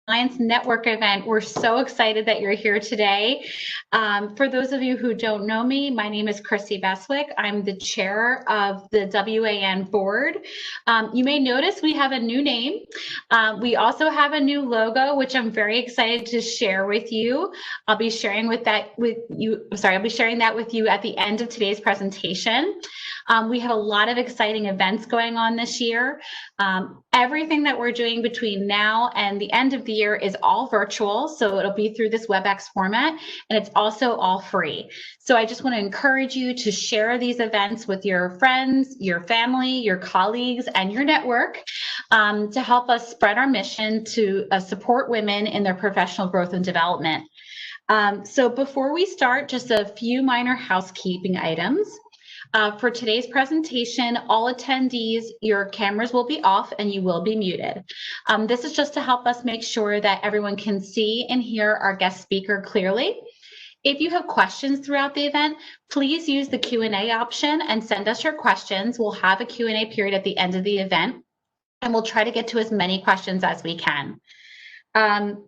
Alliance Network event. We're so excited that you're here today. For those of you who don't know me, my name is Christy Beswick. I'm the chair of the WAN board. You may notice we have a new name. We also have a new logo, which I'm very excited to share with you. I'll be sharing that with you at the end of today's presentation. We have a lot of exciting events going on this year. Everything that we're doing between now and the end of the year is all virtual, so it'll be through this WebEx format, and it's also all free. So I just want to encourage you to share these events with your friends, your family, your colleagues, and your network to help us spread our mission to support women in their professional growth and development. So before we start, just a few minor housekeeping items. For today's presentation, all attendees, your cameras will be off and you will be muted. This is just to help us make sure that everyone can see and hear our guest speaker clearly. If you have questions throughout the event, please use the Q&A option and send us your questions. We'll have a Q&A period at the end of the event, and we'll try to get to as many questions as we can.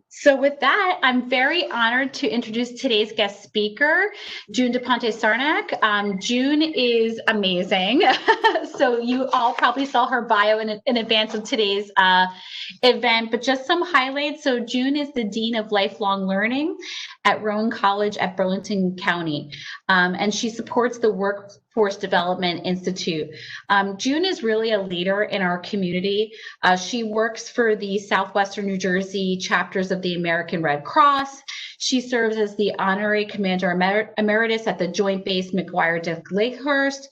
So with that, I'm very honored to introduce today's guest speaker, June DePonte Sernak. June is amazing. So you all probably saw her bio in advance of today's event, but just some highlights. So June is the Dean of Lifelong Learning at Rowan College at Burlington County, and she supports the Workforce Development Institute. June is really a leader in our community. She works for the Southwestern New Jersey chapters of the American Red Cross. She serves as the Honorary Commander Emeritus at the Joint Base McGuire-Dick Lakehurst.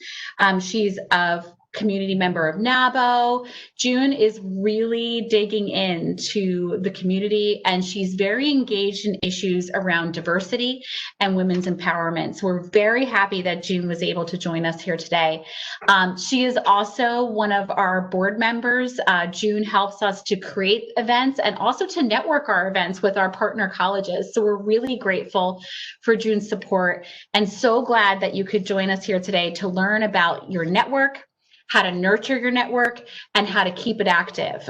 She's a community member of NABO. June is really digging into the community, and she's very engaged in issues around diversity and women's empowerment. So we're very happy that June was able to join us here today. She is also one of our board members. June helps us to create events and also to network our events with our partner colleges. So we're really grateful for June's support and so glad that you could join us here today to learn about your network, how to nurture your network, and how to keep it active.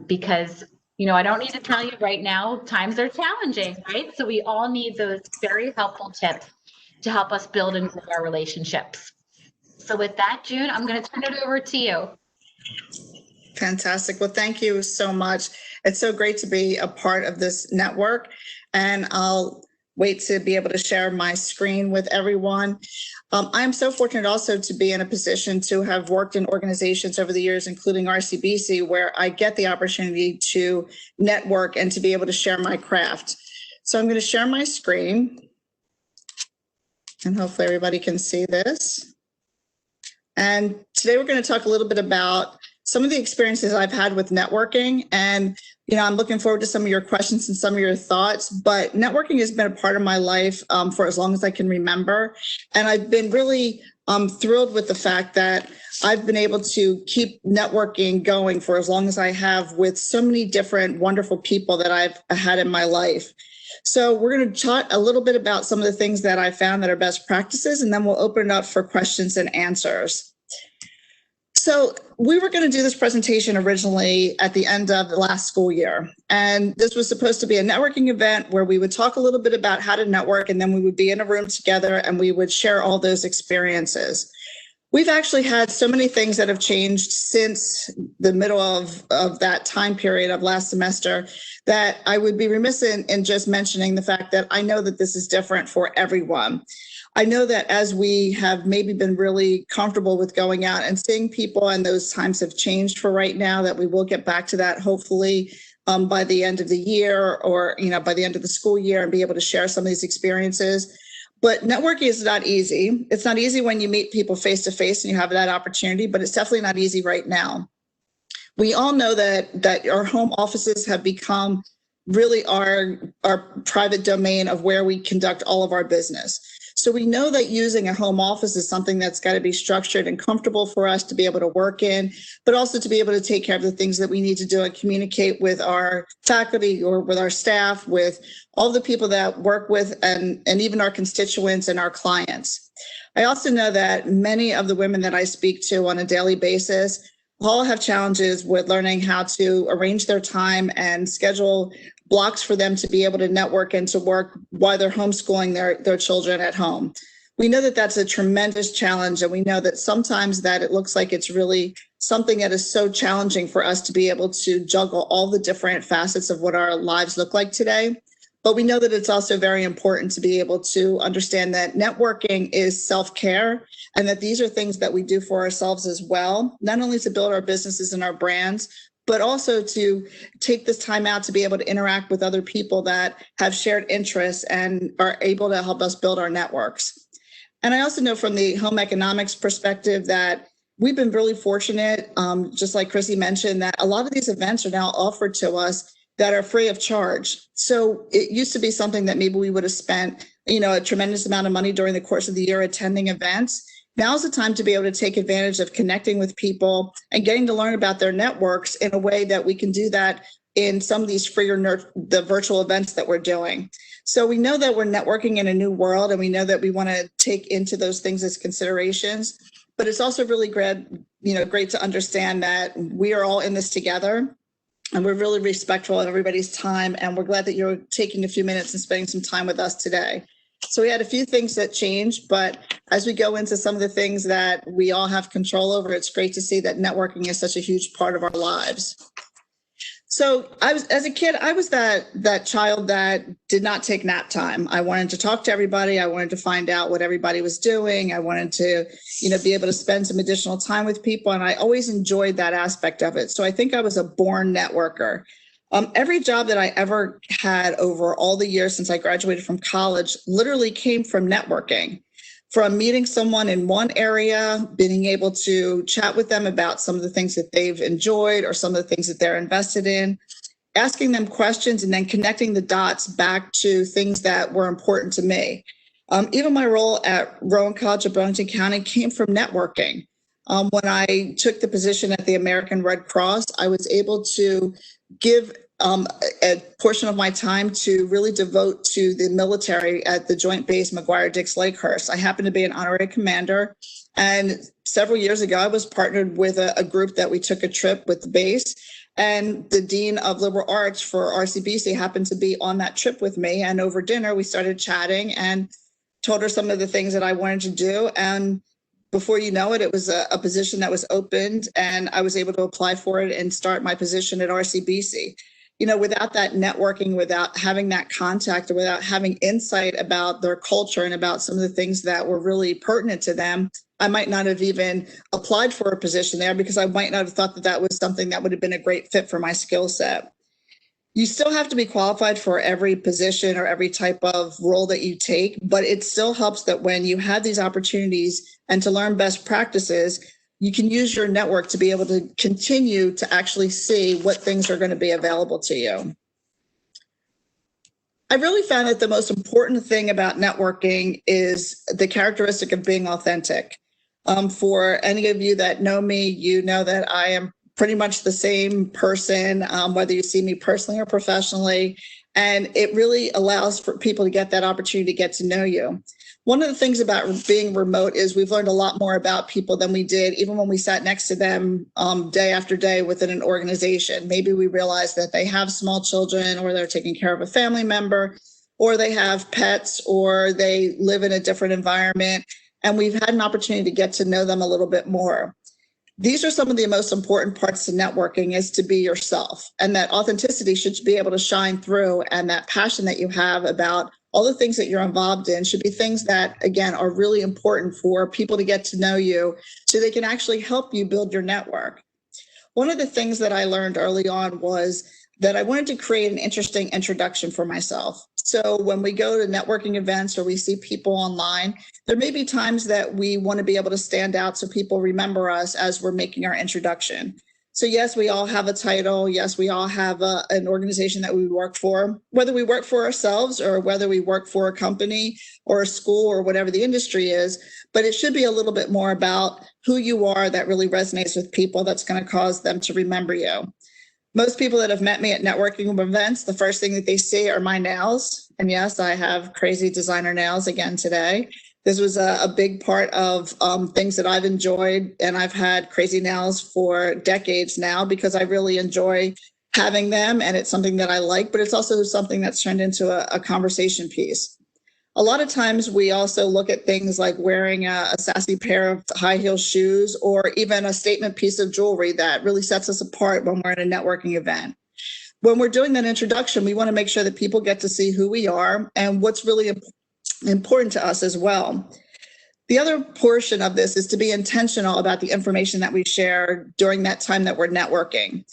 Because, you know, I don't need to tell you right now, times are challenging, right? So we all need those very helpful tips to help us build and grow our relationships. So with that, June, I'm going to turn it over to you. Fantastic. Well, thank you so much. It's so great to be a part of this network, and I'll wait to be able to share my screen with everyone. I'm so fortunate also to be in a position to have worked in organizations over the years, including RCBC, where I get the opportunity to network and to be able to share my craft. So I'm going to share my screen, and hopefully everybody can see this. And today we're going to talk a little bit about some of the experiences I've had with networking. And, you know, I'm looking forward to some of your questions and some of your thoughts, but networking has been a part of my life for as long as I can remember. And I've been really thrilled with the fact that I've been able to keep networking going for as long as I have with so many different wonderful people that I've had in my life. So we're going to talk a little bit about some of the things that I found that are best practices, and then we'll open it up for questions and answers. So we were going to do this presentation originally at the end of the last school year, and this was supposed to be a networking event where we would talk a little bit about how to network, and then we would be in a room together and we would share all those experiences. We've actually had so many things that have changed since the middle of that time period of last semester that I would be remiss in just mentioning the fact that I know that this is different for everyone. I know that as we have maybe been really comfortable with going out and seeing people, and those times have changed for right now, that we will get back to that hopefully by the end of the year, or, you know, by the end of the school year, and be able to share some of these experiences. But networking is not easy. It's not easy when you meet people face to face and you have that opportunity, but it's definitely not easy right now. We all know that our home offices have become really our private domain of where we conduct all of our business. So we know that using a home office is something that's got to be structured and comfortable for us to be able to work in, but also to be able to take care of the things that we need to do and communicate with our faculty or with our staff, with all the people that work with, and even our constituents and our clients. I also know that many of the women that I speak to on a daily basis all have challenges with learning how to arrange their time and schedule blocks for them to be able to network and to work while they're homeschooling their children at home. We know that that's a tremendous challenge, and we know that sometimes that it looks like it's really something that is so challenging for us to be able to juggle all the different facets of what our lives look like today. But we know that it's also very important to be able to understand that networking is self-care, and that these are things that we do for ourselves as well, not only to build our businesses and our brands, but also to take this time out to be able to interact with other people that have shared interests and are able to help us build our networks. And I also know from the home economics perspective that we've been really fortunate, just like Chrissy mentioned, that a lot of these events are now offered to us that are free of charge. So it used to be something that maybe we would have spent, a tremendous amount of money during the course of the year attending events. Now's the time to be able to take advantage of connecting with people and getting to learn about their networks in a way that we can do that in some of these free or the virtual events that we're doing. So we know that we're networking in a new world, and we know that we want to take into those things as considerations. But it's also really great to understand that we are all in this together, and we're really respectful of everybody's time. And we're glad that you're taking a few minutes and spending some time with us today. So we had a few things that changed, but as we go into some of the things that we all have control over, it's great to see that networking is such a huge part of our lives. So as a kid, I was that child that did not take nap time. I wanted to talk to everybody. I wanted to find out what everybody was doing. I wanted to, be able to spend some additional time with people. And I always enjoyed that aspect of it. So I think I was a born networker. Every job that I ever had over all the years since I graduated from college literally came from networking. From meeting someone in one area, being able to chat with them about some of the things that they've enjoyed or some of the things that they're invested in, asking them questions, and then connecting the dots back to things that were important to me. Even my role at Rowan College of Burlington County came from networking. When I took the position at the American Red Cross, I was able to give a portion of my time to really devote to the military at the Joint Base McGuire-Dix Lakehurst. I happen to be an honorary commander, and several years ago, I was partnered with a group that we took a trip with the base, and the Dean of Liberal Arts for RCBC happened to be on that trip with me, and over dinner, we started chatting and told her some of the things that I wanted to do, and before you know it, it was a position that was opened, and I was able to apply for it and start my position at RCBC. Without that networking, without having that contact, or without having insight about their culture and about some of the things that were really pertinent to them, I might not have even applied for a position there, because I might not have thought that that was something that would have been a great fit for my skill set. You still have to be qualified for every position or every type of role that you take, but it still helps that when you have these opportunities and to learn best practices, you can use your network to be able to continue to actually see what things are going to be available to you. I really found that the most important thing about networking is the characteristic of being authentic. For any of you that know me, you know that I am pretty much the same person, whether you see me personally or professionally, and it really allows for people to get that opportunity to get to know you. One of the things about being remote is we've learned a lot more about people than we did even when we sat next to them day after day within an organization. Maybe we realized that they have small children, or they're taking care of a family member, or they have pets, or they live in a different environment, and we've had an opportunity to get to know them a little bit more. These are some of the most important parts to networking, is to be yourself, and that authenticity should be able to shine through, and that passion that you have about all the things that you're involved in should be things that, again, are really important for people to get to know you so they can actually help you build your network. One of the things that I learned early on was that I wanted to create an interesting introduction for myself. So when we go to networking events or we see people online, there may be times that we want to be able to stand out so people remember us as we're making our introduction. So yes, we all have a title. Yes, we all have an organization that we work for, whether we work for ourselves or whether we work for a company or a school or whatever the industry is. But it should be a little bit more about who you are that really resonates with people, that's going to cause them to remember you. Most people that have met me at networking events, the first thing that they see are my nails. And yes, I have crazy designer nails again today. This was a big part of things that I've enjoyed, and I've had crazy nails for decades now because I really enjoy having them, and it's something that I like, but it's also something that's turned into a conversation piece. A lot of times we also look at things like wearing a sassy pair of high heel shoes or even a statement piece of jewelry that really sets us apart when we're at a networking event. When we're doing that introduction, we want to make sure that people get to see who we are and what's really important to us as well. The other portion of this is to be intentional about the information that we share during that time that we're networking.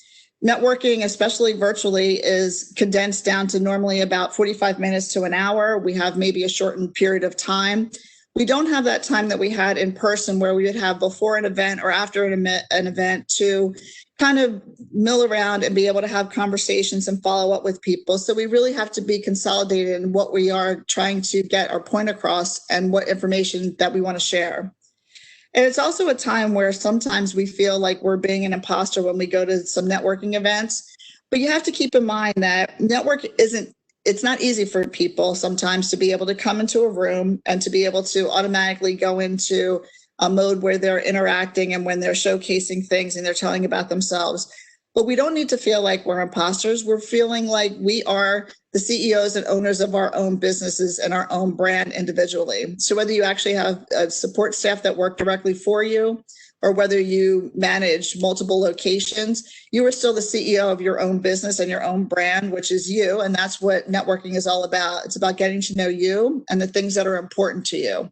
Networking, especially virtually, is condensed down to normally about 45 minutes to an hour. We have maybe a shortened period of time. We don't have that time that we had in person where we would have before an event or after an event to kind of mill around and be able to have conversations and follow up with people. So we really have to be consolidated in what we are trying to get our point across and what information that we want to share. And it's also a time where sometimes we feel like we're being an imposter when we go to some networking events. But you have to keep in mind that it's not easy for people sometimes to be able to come into a room and to be able to automatically go into a mode where they're interacting and when they're showcasing things and they're telling about themselves. But we don't need to feel like we're imposters. We're feeling like we are the CEOs and owners of our own businesses and our own brand individually. So whether you actually have a support staff that work directly for you or whether you manage multiple locations, you are still the CEO of your own business and your own brand, which is you. And that's what networking is all about. It's about getting to know you and the things that are important to you.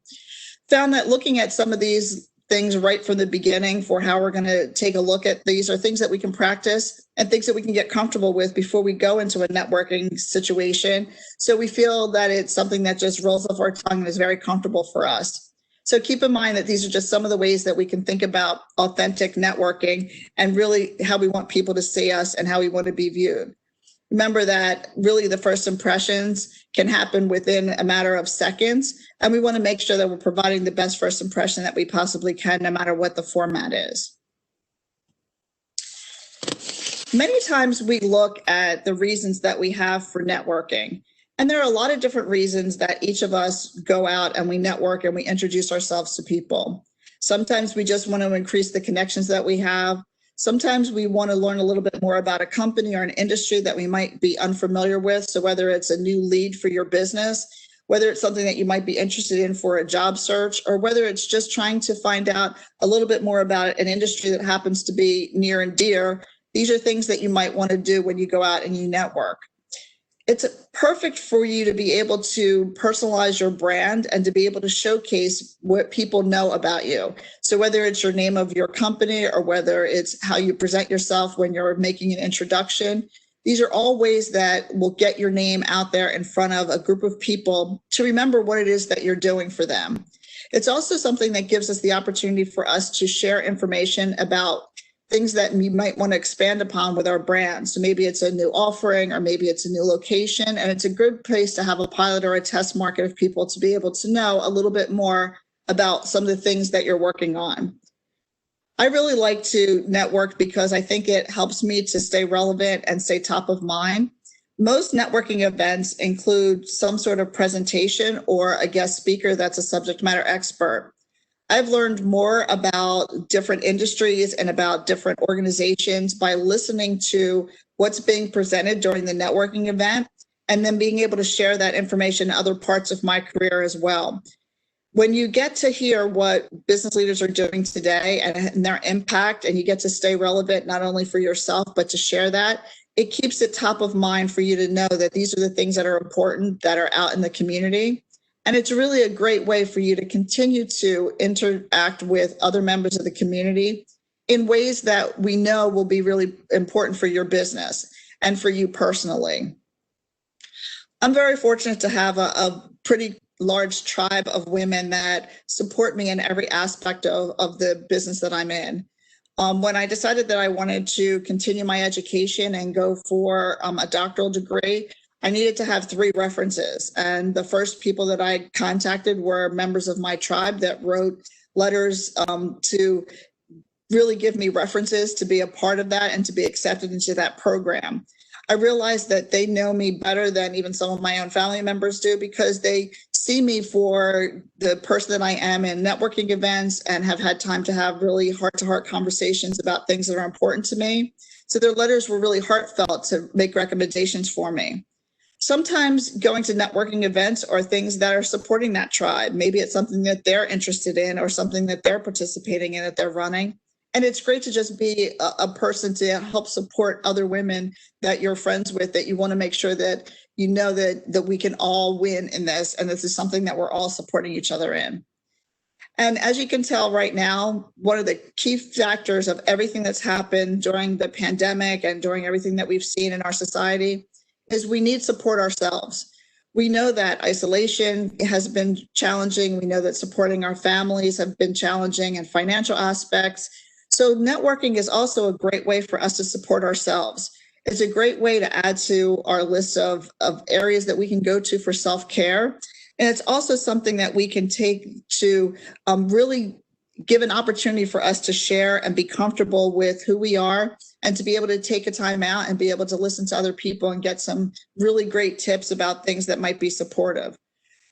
Found that looking at some of these things right from the beginning for how we're going to take a look at these are things that we can practice and things that we can get comfortable with before we go into a networking situation. So we feel that it's something that just rolls off our tongue and is very comfortable for us. So keep in mind that these are just some of the ways that we can think about authentic networking and really how we want people to see us and how we want to be viewed. Remember that really the first impressions can happen within a matter of seconds, and we want to make sure that we're providing the best first impression that we possibly can, no matter what the format is. Many times we look at the reasons that we have for networking, and there are a lot of different reasons that each of us go out and we network and we introduce ourselves to people. Sometimes we just want to increase the connections that we have. Sometimes we want to learn a little bit more about a company or an industry that we might be unfamiliar with. So whether it's a new lead for your business, whether it's something that you might be interested in for a job search, or whether it's just trying to find out a little bit more about an industry that happens to be near and dear, these are things that you might want to do when you go out and you network. It's perfect for you to be able to personalize your brand and to be able to showcase what people know about you. So whether it's your name of your company or whether it's how you present yourself when you're making an introduction, these are all ways that will get your name out there in front of a group of people to remember what it is that you're doing for them. It's also something that gives us the opportunity for us to share information about things that we might want to expand upon with our brand. So maybe it's a new offering or maybe it's a new location, and it's a good place to have a pilot or a test market of people to be able to know a little bit more about some of the things that you're working on. I really like to network because I think it helps me to stay relevant and stay top of mind. Most networking events include some sort of presentation or a guest speaker that's a subject matter expert. I've learned more about different industries and about different organizations by listening to what's being presented during the networking event and then being able to share that information in other parts of my career as well. When you get to hear what business leaders are doing today and their impact, and you get to stay relevant not only for yourself, but to share that, it keeps it top of mind for you to know that these are the things that are important that are out in the community. And it's really a great way for you to continue to interact with other members of the community in ways that we know will be really important for your business and for you personally. I'm very fortunate to have a pretty large tribe of women that support me in every aspect of the business that I'm in. When I decided that I wanted to continue my education and go for a doctoral degree, I needed to have 3 references. And the first people that I contacted were members of my tribe that wrote letters to really give me references to be a part of that and to be accepted into that program. I realized that they know me better than even some of my own family members do because they see me for the person that I am in networking events and have had time to have really heart-to-heart conversations about things that are important to me. So their letters were really heartfelt to make recommendations for me. Sometimes going to networking events are things that are supporting that tribe. Maybe it's something that they're interested in or something that they're participating in, that they're running. And it's great to just be a person to help support other women that you're friends with, that you want to make sure that you know that we can all win in this, and this is something that we're all supporting each other in. And as you can tell right now, one of the key factors of everything that's happened during the pandemic and during everything that we've seen in our society is we need support ourselves. We know that isolation has been challenging. We know that supporting our families have been challenging, and financial aspects. So networking is also a great way for us to support ourselves. It's a great way to add to our list of areas that we can go to for self-care. And it's also something that we can take to really give an opportunity for us to share and be comfortable with who we are, and to be able to take a time out and be able to listen to other people and get some really great tips about things that might be supportive.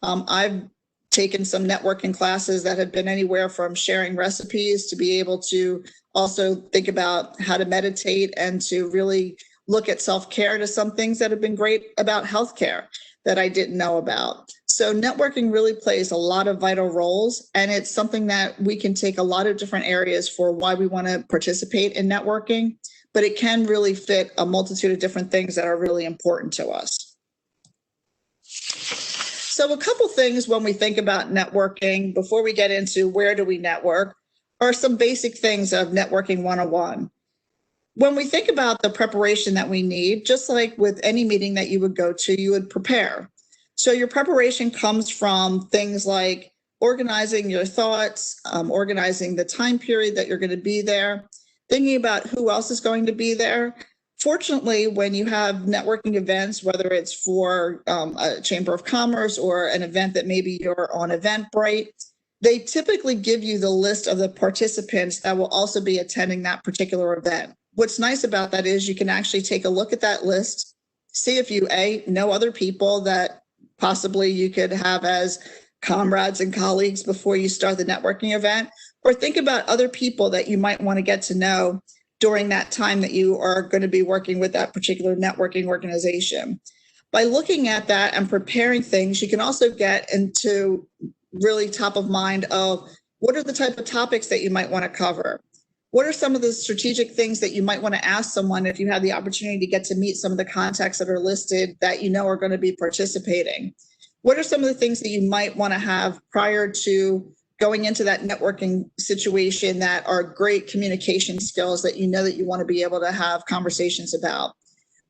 I've taken some networking classes that have been anywhere from sharing recipes to be able to also think about how to meditate and to really look at self-care, to some things that have been great about healthcare that I didn't know about. So networking really plays a lot of vital roles, and it's something that we can take a lot of different areas for why we want to participate in networking, but it can really fit a multitude of different things that are really important to us. So a couple things when we think about networking, before we get into where do we network, are some basic things of networking 101. When we think about the preparation that we need, just like with any meeting that you would go to, you would prepare. So your preparation comes from things like organizing your thoughts, organizing the time period that you're going to be there, thinking about who else is going to be there. Fortunately, when you have networking events, whether it's for a Chamber of Commerce or an event that maybe you're on Eventbrite, they typically give you the list of the participants that will also be attending that particular event. What's nice about that is you can actually take a look at that list, see if you know other people that possibly you could have as comrades and colleagues before you start the networking event, or think about other people that you might want to get to know during that time that you are going to be working with that particular networking organization. By looking at that and preparing things, you can also get into really top of mind of what are the type of topics that you might want to cover. What are some of the strategic things that you might want to ask someone if you have the opportunity to get to meet some of the contacts that are listed that you know are going to be participating? What are some of the things that you might want to have prior to going into that networking situation that are great communication skills that you know that you want to be able to have conversations about?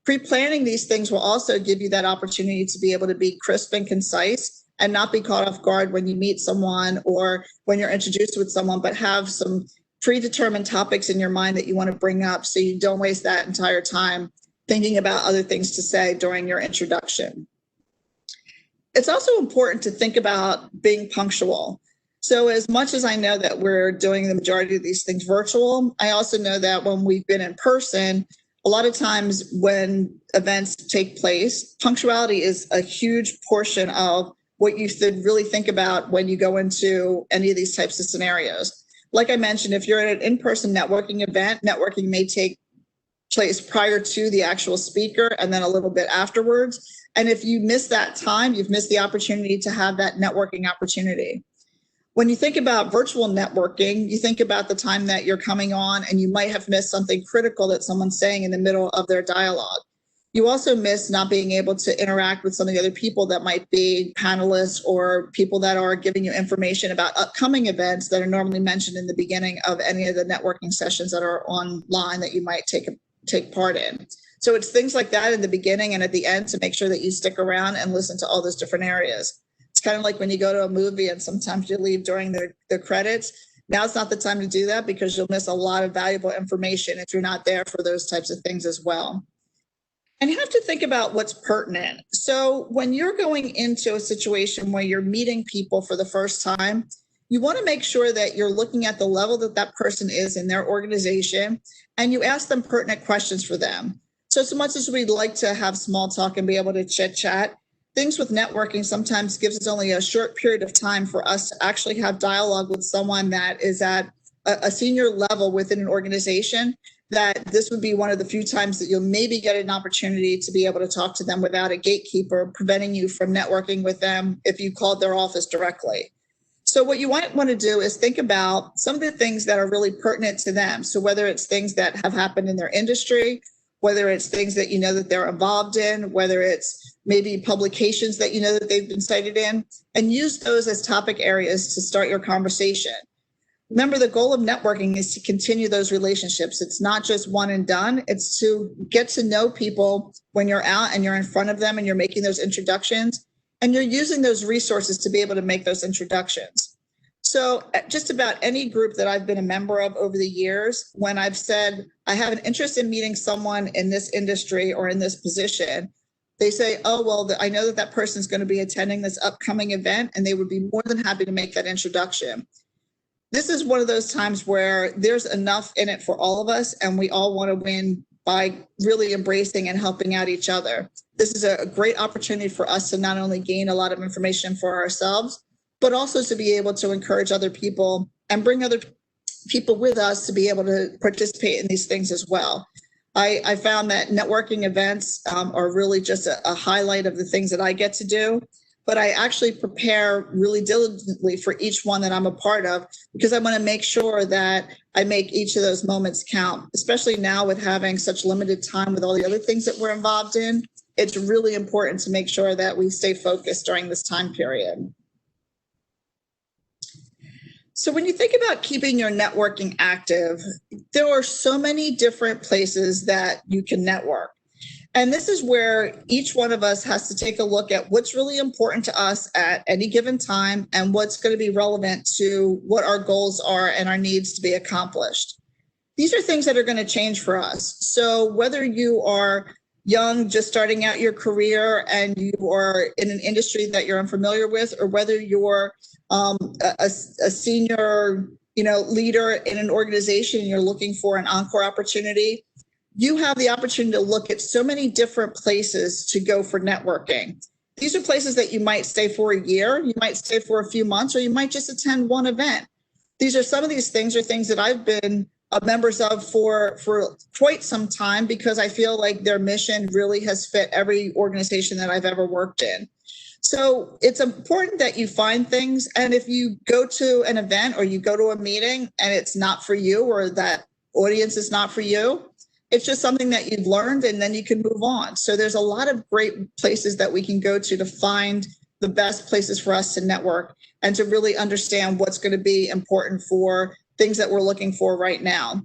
Pre-planning these things will also give you that opportunity to be able to be crisp and concise and not be caught off guard when you meet someone or when you're introduced with someone, but have some predetermined topics in your mind that you want to bring up so you don't waste that entire time thinking about other things to say during your introduction. It's also important to think about being punctual. So as much as I know that we're doing the majority of these things virtual, I also know that when we've been in person, a lot of times when events take place, punctuality is a huge portion of what you should really think about when you go into any of these types of scenarios. Like I mentioned, if you're at an in-person networking event, networking may take place prior to the actual speaker and then a little bit afterwards. And if you miss that time, you've missed the opportunity to have that networking opportunity. When you think about virtual networking, you think about the time that you're coming on and you might have missed something critical that someone's saying in the middle of their dialogue. You also miss not being able to interact with some of the other people that might be panelists or people that are giving you information about upcoming events that are normally mentioned in the beginning of any of the networking sessions that are online that you might take part in. So it's things like that in the beginning and at the end to make sure that you stick around and listen to all those different areas. It's kind of like when you go to a movie and sometimes you leave during the credits. Now it's not the time to do that because you'll miss a lot of valuable information if you're not there for those types of things as well. And you have to think about what's pertinent. So when you're going into a situation where you're meeting people for the first time, you want to make sure that you're looking at the level that that person is in their organization and you ask them pertinent questions for them. So much as we'd like to have small talk and be able to chit chat, things with networking sometimes gives us only a short period of time for us to actually have dialogue with someone that is at a senior level within an organization, that this would be one of the few times that you'll maybe get an opportunity to be able to talk to them without a gatekeeper preventing you from networking with them if you called their office directly. So what you might want to do is think about some of the things that are really pertinent to them. So whether it's things that have happened in their industry, whether it's things that you know that they're involved in, whether it's maybe publications that you know that they've been cited in, and use those as topic areas to start your conversation. Remember, the goal of networking is to continue those relationships. It's not just one and done. It's to get to know people when you're out and you're in front of them and you're making those introductions, and you're using those resources to be able to make those introductions. So just about any group that I've been a member of over the years, when I've said, I have an interest in meeting someone in this industry or in this position, they say, oh, well, I know that that person's going to be attending this upcoming event, and they would be more than happy to make that introduction. This is one of those times where there's enough in it for all of us, and we all want to win by really embracing and helping out each other. This is a great opportunity for us to not only gain a lot of information for ourselves, but also to be able to encourage other people and bring other people with us to be able to participate in these things as well. I found that networking events are really just a highlight of the things that I get to do. But I actually prepare really diligently for each one that I'm a part of, because I want to make sure that I make each of those moments count, especially now with having such limited time with all the other things that we're involved in. It's really important to make sure that we stay focused during this time period. So when you think about keeping your networking active, there are so many different places that you can network. And this is where each one of us has to take a look at what's really important to us at any given time and what's going to be relevant to what our goals are and our needs to be accomplished. These are things that are going to change for us. So whether you are young, just starting out your career and you are in an industry that you're unfamiliar with, or whether you're a senior leader in an organization and you're looking for an encore opportunity, you have the opportunity to look at so many different places to go for networking. These are places that you might stay for a year, you might stay for a few months, or you might just attend one event. These are some of these things are things that I've been members of for quite some time, because I feel like their mission really has fit every organization that I've ever worked in. So it's important that you find things. And if you go to an event or you go to a meeting and it's not for you, or that audience is not for you, it's just something that you've learned and then you can move on. So there's a lot of great places that we can go to find the best places for us to network and to really understand what's going to be important for things that we're looking for right now.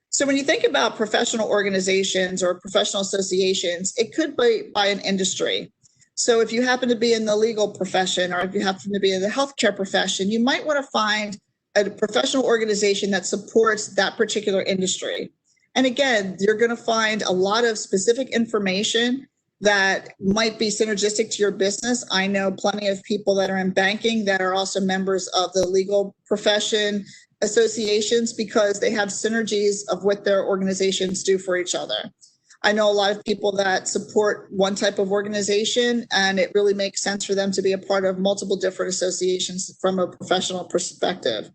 So when you think about professional organizations or professional associations, it could be by an industry. So if you happen to be in the legal profession, or if you happen to be in the healthcare profession, you might want to find a professional organization that supports that particular industry. And again, you're going to find a lot of specific information that might be synergistic to your business. I know plenty of people that are in banking that are also members of the legal profession associations, because they have synergies of what their organizations do for each other. I know a lot of people that support one type of organization, and it really makes sense for them to be a part of multiple different associations from a professional perspective.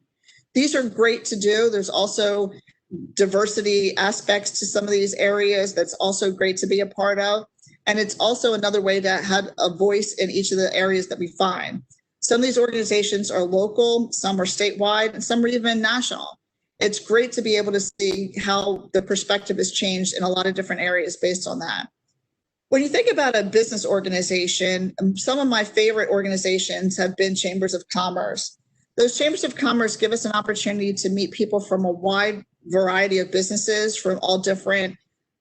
These are great to do. There's also diversity aspects to some of these areas that's also great to be a part of. And it's also another way to have a voice in each of the areas that we find. Some of these organizations are local, some are statewide, and some are even national. It's great to be able to see how the perspective has changed in a lot of different areas based on that. When you think about a business organization, some of my favorite organizations have been chambers of commerce. Those chambers of commerce give us an opportunity to meet people from a wide variety of businesses from all different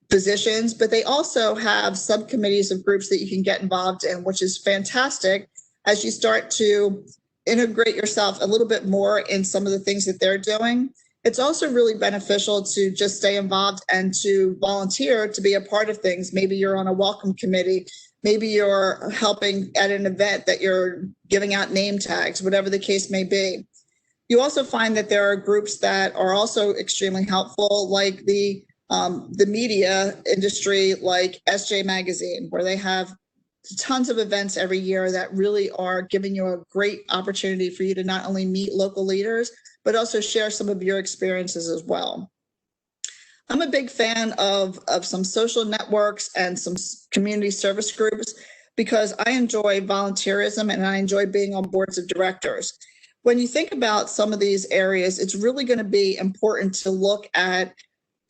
positions, but they also have subcommittees of groups that you can get involved in, which is fantastic as you start to integrate yourself a little bit more in some of the things that they're doing. It's also really beneficial to just stay involved and to volunteer to be a part of things. Maybe you're on a welcome committee. Maybe you're helping at an event that you're giving out name tags, whatever the case may be. You also find that there are groups that are also extremely helpful, like the media industry, like SJ Magazine, where they have tons of events every year that really are giving you a great opportunity for you to not only meet local leaders, but also share some of your experiences as well. I'm a big fan of some social networks and some community service groups because I enjoy volunteerism and I enjoy being on boards of directors. When you think about some of these areas, it's really going to be important to look at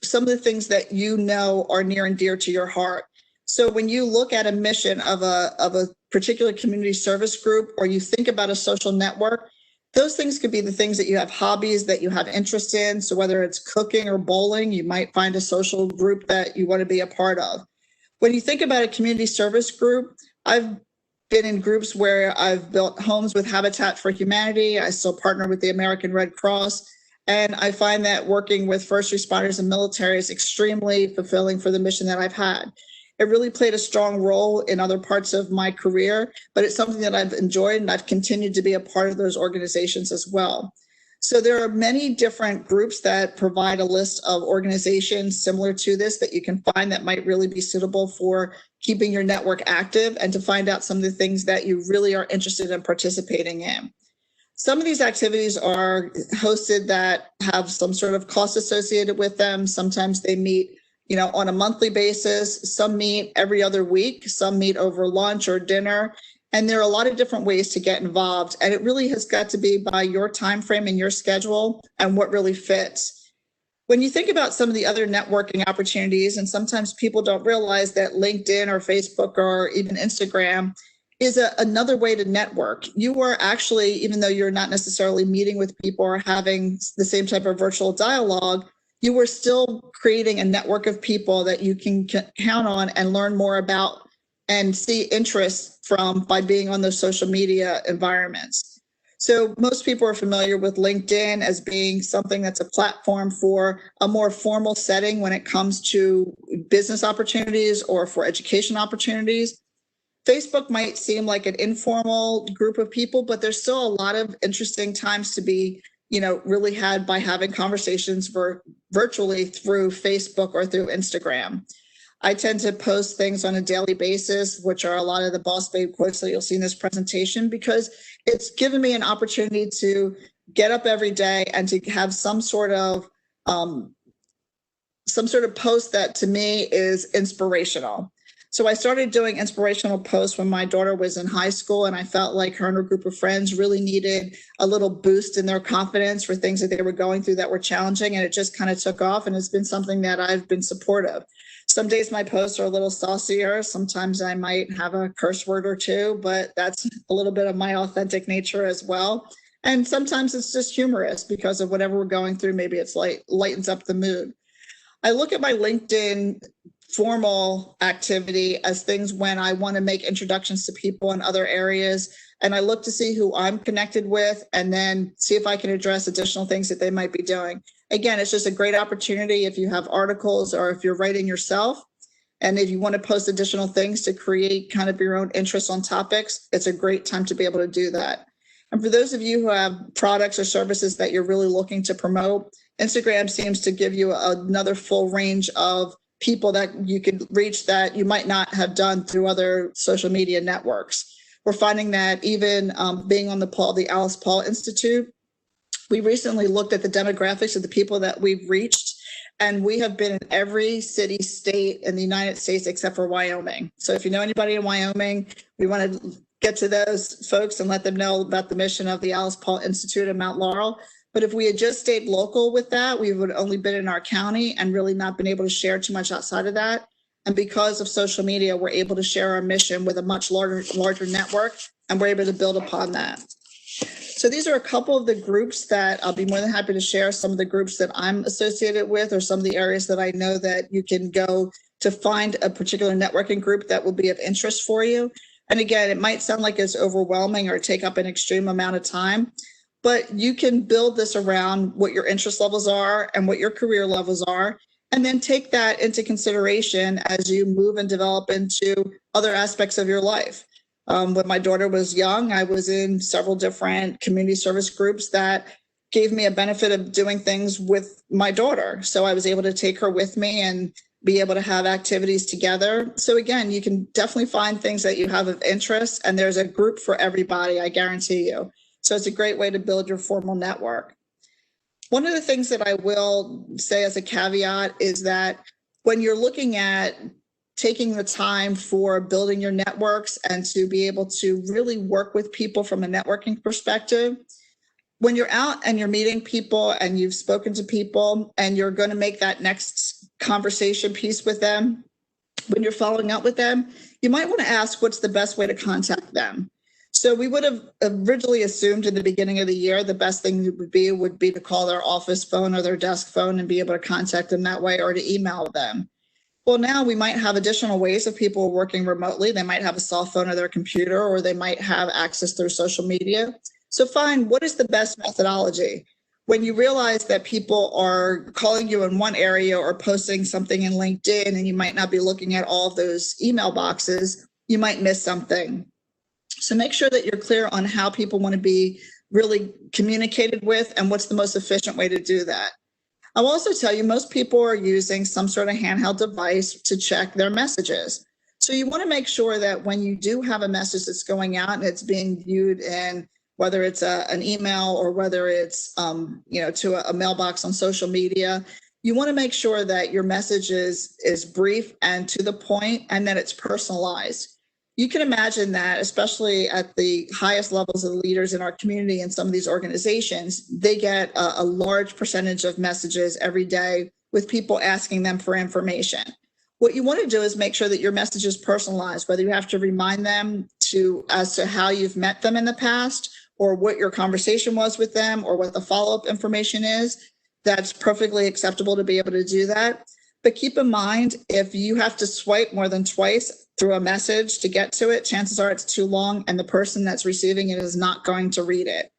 some of the things that you know are near and dear to your heart. So when you look at a mission of a particular community service group, or you think about a social network, those things could be the things that you have hobbies that you have interest in. So whether it's cooking or bowling, you might find a social group that you want to be a part of. When you think about a community service group, I've been in groups where I've built homes with Habitat for Humanity. I still partner with the American Red Cross. And I find that working with first responders and military is extremely fulfilling for the mission that I've had. It really played a strong role in other parts of my career, but it's something that I've enjoyed, and I've continued to be a part of those organizations as well. So there are many different groups that provide a list of organizations similar to this that you can find that might really be suitable for keeping your network active and to find out some of the things that you really are interested in participating in. Some of these activities are hosted that have some sort of cost associated with them. Sometimes they meet on a monthly basis. Some meet every other week. Some meet over lunch or dinner. And there are a lot of different ways to get involved. And it really has got to be by your time frame and your schedule and what really fits. When you think about some of the other networking opportunities, and sometimes people don't realize that LinkedIn or Facebook or even Instagram is another way to network. You are actually, even though you're not necessarily meeting with people or having the same type of virtual dialogue, you are still creating a network of people that you can count on and learn more about and see interest from by being on those social media environments. So most people are familiar with LinkedIn as being something that's a platform for a more formal setting when it comes to business opportunities or for education opportunities. Facebook might seem like an informal group of people, but there's still a lot of interesting times to be really had by having conversations virtually through Facebook or through Instagram. I tend to post things on a daily basis, which are a lot of the Boss Babe quotes that you'll see in this presentation, because it's given me an opportunity to get up every day and to have some sort of post that to me is inspirational. So I started doing inspirational posts when my daughter was in high school, and I felt like her and her group of friends really needed a little boost in their confidence for things that they were going through that were challenging, and it just kind of took off, and it's been something that I've been supportive. Some days my posts are a little saucier. Sometimes I might have a curse word or two, but that's a little bit of my authentic nature as well. And sometimes it's just humorous because of whatever we're going through. Maybe it's lightens up the mood. I look at my LinkedIn formal activity as things when I want to make introductions to people in other areas, and I look to see who I'm connected with and then see if I can address additional things that they might be doing. Again, it's just a great opportunity if you have articles or if you're writing yourself, and if you want to post additional things to create kind of your own interests on topics, it's a great time to be able to do that. And for those of you who have products or services that you're really looking to promote, Instagram seems to give you another full range of people that you can reach that you might not have done through other social media networks. We're finding that even being on the Alice Paul Institute, we recently looked at the demographics of the people that we've reached, and we have been in every city, state in the United States except for Wyoming. So if you know anybody in Wyoming, we want to get to those folks and let them know about the mission of the Alice Paul Institute in Mount Laurel. But if we had just stayed local with that, we would have only been in our county and really not been able to share too much outside of that. And because of social media, we're able to share our mission with a much larger network, and we're able to build upon that. So these are a couple of the groups that I'll be more than happy to share, some of the groups that I'm associated with, or some of the areas that I know that you can go to find a particular networking group that will be of interest for you. And again, it might sound like it's overwhelming or take up an extreme amount of time, but you can build this around what your interest levels are and what your career levels are, and then take that into consideration as you move and develop into other aspects of your life. When my daughter was young, I was in several different community service groups that gave me a benefit of doing things with my daughter. So I was able to take her with me and be able to have activities together. So again, you can definitely find things that you have of interest, and there's a group for everybody, I guarantee you. So it's a great way to build your formal network. One of the things that I will say as a caveat is that when you're looking at taking the time for building your networks and to be able to really work with people from a networking perspective, when you're out and you're meeting people and you've spoken to people and you're going to make that next conversation piece with them, when you're following up with them, you might want to ask what's the best way to contact them. So we would have originally assumed in the beginning of the year, the best thing would be to call their office phone or their desk phone and be able to contact them that way, or to email them. Well, now we might have additional ways of people working remotely. They might have a cell phone or their computer, or they might have access through social media. So find what is the best methodology. When you realize that people are calling you in one area or posting something in LinkedIn and you might not be looking at all of those email boxes, you might miss something. So make sure that you're clear on how people want to be really communicated with and what's the most efficient way to do that. I'll also tell you, most people are using some sort of handheld device to check their messages. So you want to make sure that when you do have a message that's going out and it's being viewed in, whether it's an email or whether it's to a mailbox on social media, you want to make sure that your message is brief and to the point, and that it's personalized. You can imagine that, especially at the highest levels of leaders in our community and some of these organizations, they get a large percentage of messages every day with people asking them for information. What you want to do is make sure that your message is personalized, whether you have to remind them as to how you've met them in the past, or what your conversation was with them, or what the follow-up information is. That's perfectly acceptable to be able to do that. But keep in mind, if you have to swipe more than twice through a message to get to it, chances are it's too long and the person that's receiving it is not going to read it.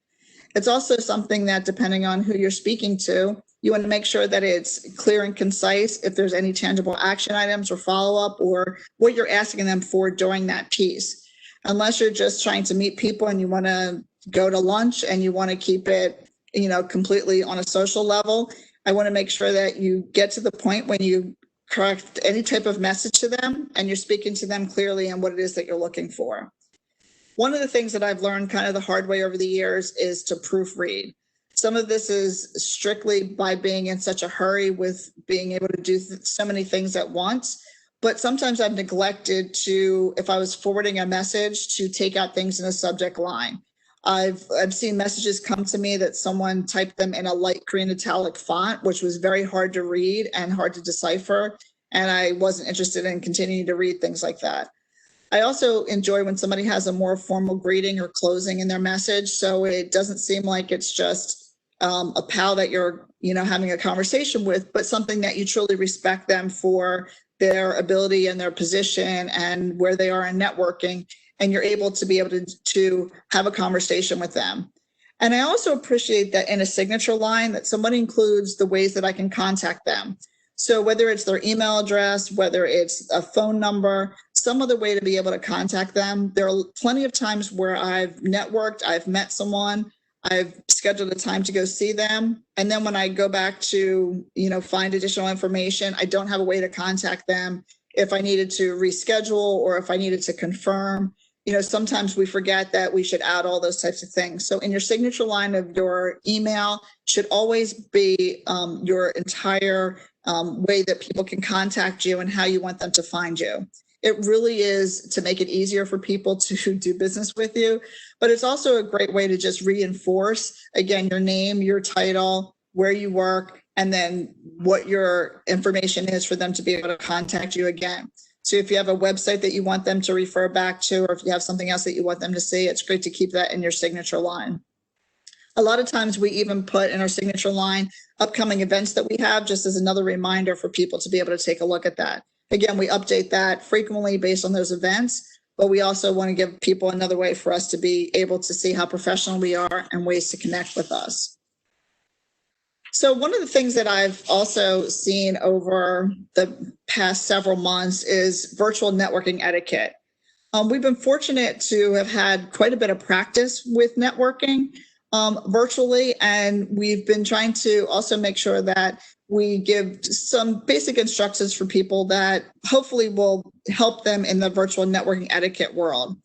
It's also something that, depending on who you're speaking to, you want to make sure that it's clear and concise if there's any tangible action items or follow-up or what you're asking them for during that piece. Unless you're just trying to meet people and you want to go to lunch and you want to keep it, completely on a social level, I want to make sure that you get to the point when you correct any type of message to them and you're speaking to them clearly on what it is that you're looking for. One of the things that I've learned kind of the hard way over the years is to proofread. Some of this is strictly by being in such a hurry with being able to do so many things at once. But sometimes I've neglected to, if I was forwarding a message, to take out things in a subject line. I've seen messages come to me that someone typed them in a light green italic font, which was very hard to read and hard to decipher. And I wasn't interested in continuing to read things like that. I also enjoy when somebody has a more formal greeting or closing in their message. So it doesn't seem like it's just a pal that you're, having a conversation with, but something that you truly respect them for their ability and their position and where they are in networking. And you're able to be able to have a conversation with them. And I also appreciate that in a signature line that somebody includes the ways that I can contact them. So whether it's their email address, whether it's a phone number, some other way to be able to contact them. There are plenty of times where I've networked, I've met someone, I've scheduled a time to go see them. And then when I go back to, find additional information, I don't have a way to contact them if I needed to reschedule or if I needed to confirm. Sometimes we forget that we should add all those types of things. So in your signature line of your email should always be your entire way that people can contact you and how you want them to find you. It really is to make it easier for people to do business with you, but it's also a great way to just reinforce, again, your name, your title, where you work, and then what your information is for them to be able to contact you again. So if you have a website that you want them to refer back to, or if you have something else that you want them to see, it's great to keep that in your signature line. A lot of times we even put in our signature line upcoming events that we have, just as another reminder for people to be able to take a look at that. Again, we update that frequently based on those events, but we also want to give people another way for us to be able to see how professional we are and ways to connect with us. So one of the things that I've also seen over the past several months is virtual networking etiquette. We've been fortunate to have had quite a bit of practice with networking virtually, and we've been trying to also make sure that we give some basic instructions for people that hopefully will help them in the virtual networking etiquette world.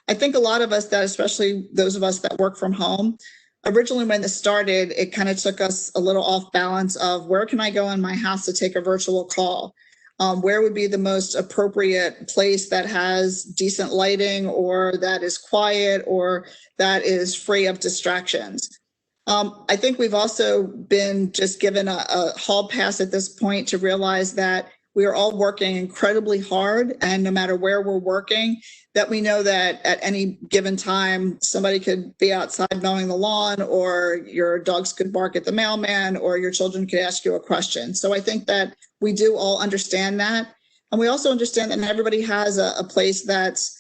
I think a lot of us that, especially those of us that work from home, originally when this started, it kind of took us a little off balance of where can I go in my house to take a virtual call? Where would be the most appropriate place that has decent lighting or that is quiet or that is free of distractions? I think we've also been just given a hall pass at this point to realize that we are all working incredibly hard, and no matter where we're working, that we know that at any given time, somebody could be outside mowing the lawn, or your dogs could bark at the mailman, or your children could ask you a question. So I think that we do all understand that. And we also understand that not everybody has a place that's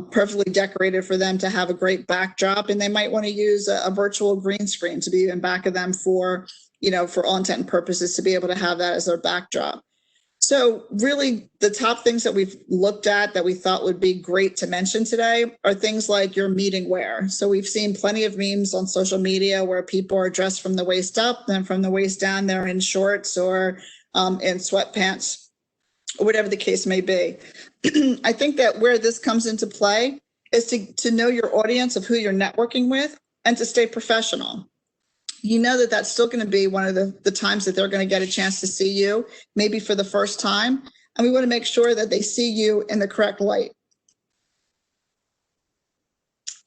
perfectly decorated for them to have a great backdrop, and they might want to use a virtual green screen to be in back of them for, for all intent and purposes, to be able to have that as their backdrop. So really the top things that we've looked at that we thought would be great to mention today are things like your meeting wear. So we've seen plenty of memes on social media where people are dressed from the waist up, then from the waist down they're in shorts or in sweatpants, or whatever the case may be. I think that where this comes into play is to know your audience of who you're networking with and to stay professional. You know that that's still going to be one of the times that they're going to get a chance to see you, maybe for the first time. And we want to make sure that they see you in the correct light.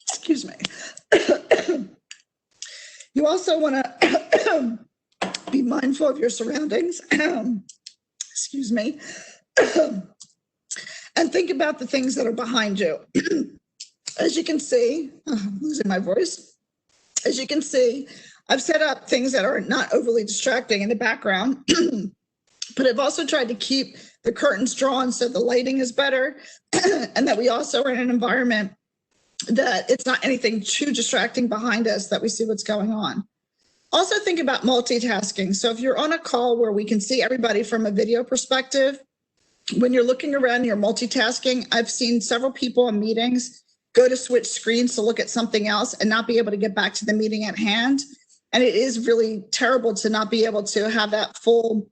Excuse me. You also want to be mindful of your surroundings. Excuse me. And think about the things that are behind you. As you can see, I'm losing my voice. As you can see, I've set up things that are not overly distracting in the background, but I've also tried to keep the curtains drawn so the lighting is better, and that we also are in an environment that it's not anything too distracting behind us, that we see what's going on. Also think about multitasking. So if you're on a call where we can see everybody from a video perspective, when you're looking around, you're multitasking. I've seen several people in meetings go to switch screens to look at something else and not be able to get back to the meeting at hand. And it is really terrible to not be able to have that full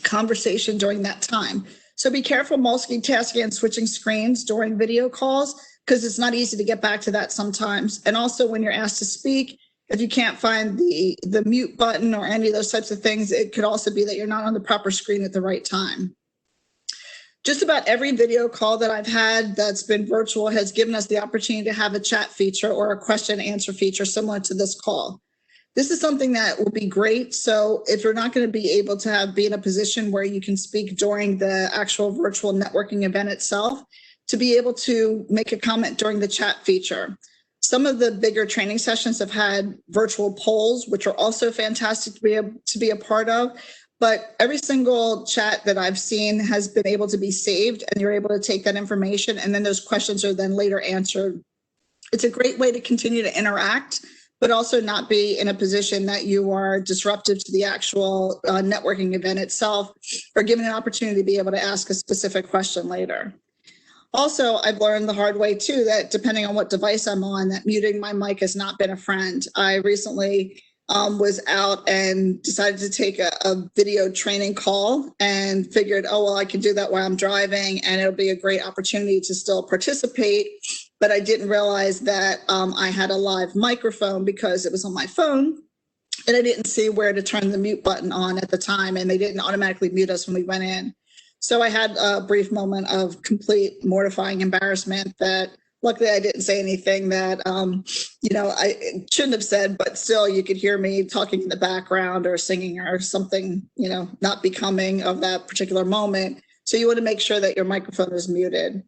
conversation during that time. So be careful multitasking and switching screens during video calls, because it's not easy to get back to that sometimes. And also when you're asked to speak, if you can't find the mute button or any of those types of things, it could also be that you're not on the proper screen at the right time. Just about every video call that I've had that's been virtual has given us the opportunity to have a chat feature or a question and answer feature similar to this call. This is something that will be great. So if you're not going to be able to be in a position where you can speak during the actual virtual networking event itself, to be able to make a comment during the chat feature. Some of the bigger training sessions have had virtual polls, which are also fantastic to be a part of. But every single chat that I've seen has been able to be saved, and you're able to take that information, and then those questions are then later answered. It's a great way to continue to interact, but also not be in a position that you are disruptive to the actual networking event itself, or given an opportunity to be able to ask a specific question later. Also, I've learned the hard way too, that depending on what device I'm on, that muting my mic has not been a friend. I recently was out and decided to take a video training call and figured, oh, well, I can do that while I'm driving and it'll be a great opportunity to still participate. But I didn't realize that I had a live microphone because it was on my phone, and I didn't see where to turn the mute button on at the time, and they didn't automatically mute us when we went in. So I had a brief moment of complete mortifying embarrassment that luckily I didn't say anything that, I shouldn't have said, but still you could hear me talking in the background or singing or something, not becoming of that particular moment. So you want to make sure that your microphone is muted.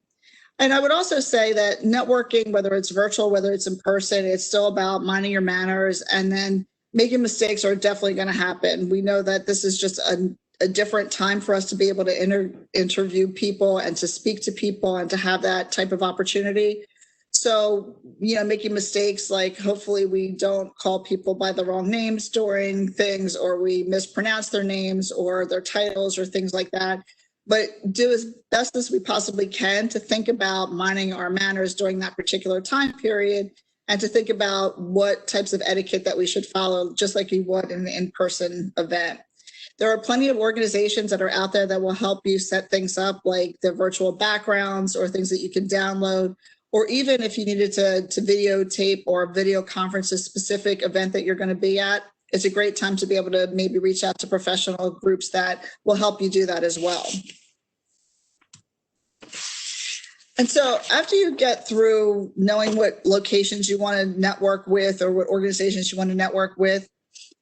And I would also say that networking, whether it's virtual, whether it's in person, it's still about minding your manners, and then making mistakes are definitely going to happen. We know that this is just a different time for us to be able to interview people and to speak to people and to have that type of opportunity. So, making mistakes, like hopefully we don't call people by the wrong names during things, or we mispronounce their names or their titles or things like that. But do as best as we possibly can to think about minding our manners during that particular time period, and to think about what types of etiquette that we should follow, just like you would in an in-person event. There are plenty of organizations that are out there that will help you set things up, like the virtual backgrounds or things that you can download, or even if you needed to videotape or video conference a specific event that you're going to be at. It's a great time to be able to maybe reach out to professional groups that will help you do that as well. And so after you get through knowing what locations you want to network with or what organizations you want to network with,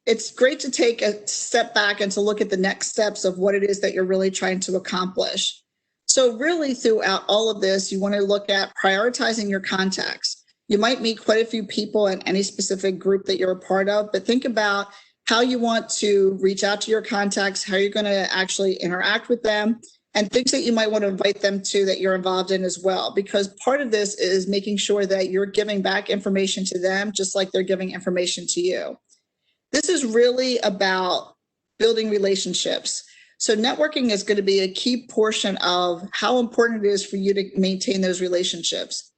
it's great to take a step back and to look at the next steps of what it is that you're really trying to accomplish. So really throughout all of this, you want to look at prioritizing your contacts. You might meet quite a few people in any specific group that you're a part of, but think about how you want to reach out to your contacts, how you're going to actually interact with them, and things that you might want to invite them to that you're involved in as well. Because part of this is making sure that you're giving back information to them, just like they're giving information to you. This is really about building relationships. So networking is going to be a key portion of how important it is for you to maintain those relationships.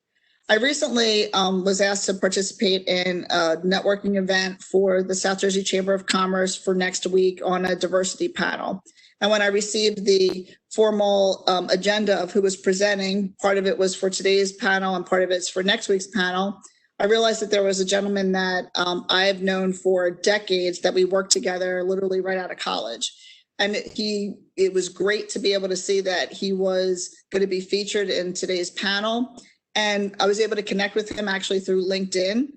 I recently was asked to participate in a networking event for the South Jersey Chamber of Commerce for next week on a diversity panel. And when I received the formal agenda of who was presenting, part of it was for today's panel and part of it's for next week's panel, I realized that there was a gentleman that I've known for decades that we worked together literally right out of college. And it was great to be able to see that he was going to be featured in today's panel. And I was able to connect with him actually through LinkedIn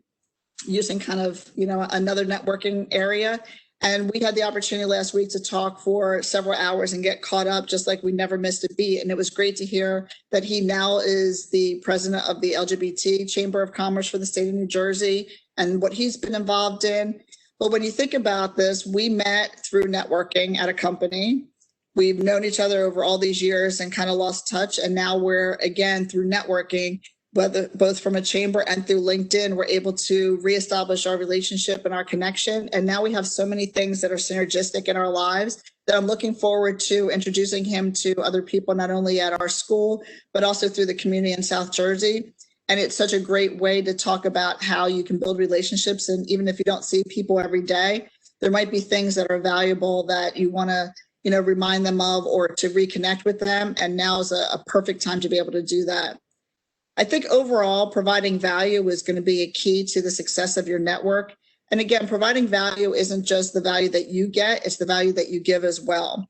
using kind of, another networking area. And we had the opportunity last week to talk for several hours and get caught up just like we never missed a beat. And it was great to hear that he now is the president of the LGBT Chamber of Commerce for the state of New Jersey and what he's been involved in. But when you think about this, we met through networking at a company. We've known each other over all these years and kind of lost touch. And now we're, again, through networking, both from a chamber and through LinkedIn, we're able to reestablish our relationship and our connection. And now we have so many things that are synergistic in our lives that I'm looking forward to introducing him to other people, not only at our school, but also through the community in South Jersey. And it's such a great way to talk about how you can build relationships. And even if you don't see people every day, there might be things that are valuable that you want to, remind them of or to reconnect with them. And now is a perfect time to be able to do that. I think overall, providing value is going to be a key to the success of your network. And again, providing value isn't just the value that you get, it's the value that you give as well.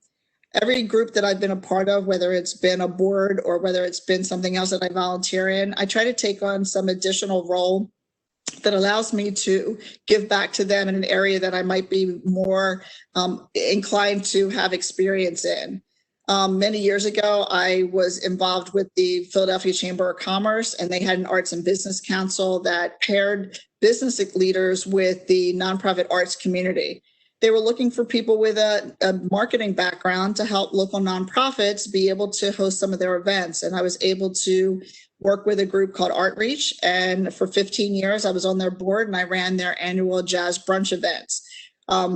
Every group that I've been a part of, whether it's been a board or whether it's been something else that I volunteer in, I try to take on some additional role that allows me to give back to them in an area that I might be more inclined to have experience in. Many years ago, I was involved with the Philadelphia Chamber of Commerce, and they had an Arts and Business Council that paired business leaders with the nonprofit arts community. They were looking for people with a marketing background to help local nonprofits be able to host some of their events. And I was able to work with a group called Art Reach. And for 15 years, I was on their board and I ran their annual jazz brunch events.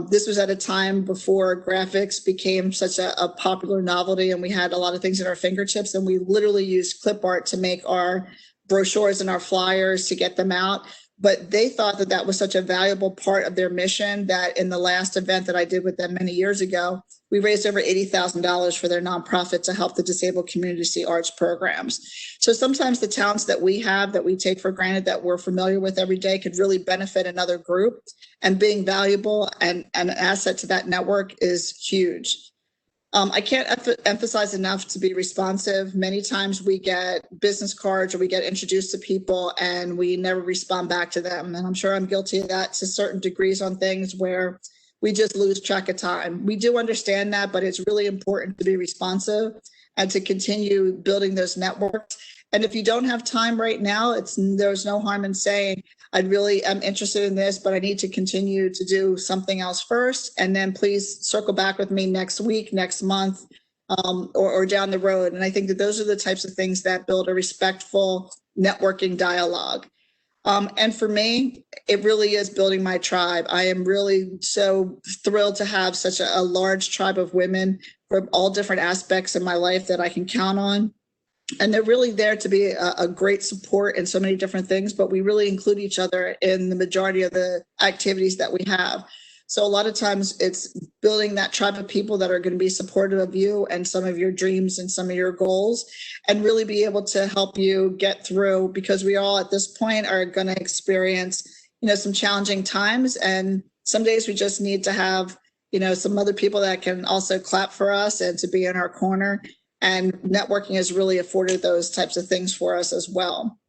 This was at a time before graphics became such a popular novelty, and we had a lot of things at our fingertips, and we literally used clip art to make our brochures and our flyers to get them out. But they thought that that was such a valuable part of their mission that in the last event that I did with them many years ago, we raised over $80,000 for their nonprofit to help the disabled community see arts programs. So sometimes the talents that we have that we take for granted that we're familiar with every day could really benefit another group, and being valuable and an asset to that network is huge. I can't emphasize enough to be responsive. Many times we get business cards or we get introduced to people and we never respond back to them. And I'm sure I'm guilty of that to certain degrees on things where we just lose track of time. We do understand that, but it's really important to be responsive and to continue building those networks. And if you don't have time right now, there's no harm in saying, I really am interested in this, but I need to continue to do something else first. And then please circle back with me next week, next month, or down the road. And I think that those are the types of things that build a respectful networking dialogue. And for me, it really is building my tribe. I am really so thrilled to have such a large tribe of women from all different aspects of my life that I can count on. And they're really there to be a great support in so many different things, but we really include each other in the majority of the activities that we have. So a lot of times it's building that tribe of people that are going to be supportive of you and some of your dreams and some of your goals, and really be able to help you get through, because we all at this point are going to experience, some challenging times. And some days we just need to have, some other people that can also clap for us and to be in our corner. And networking has really afforded those types of things for us as well.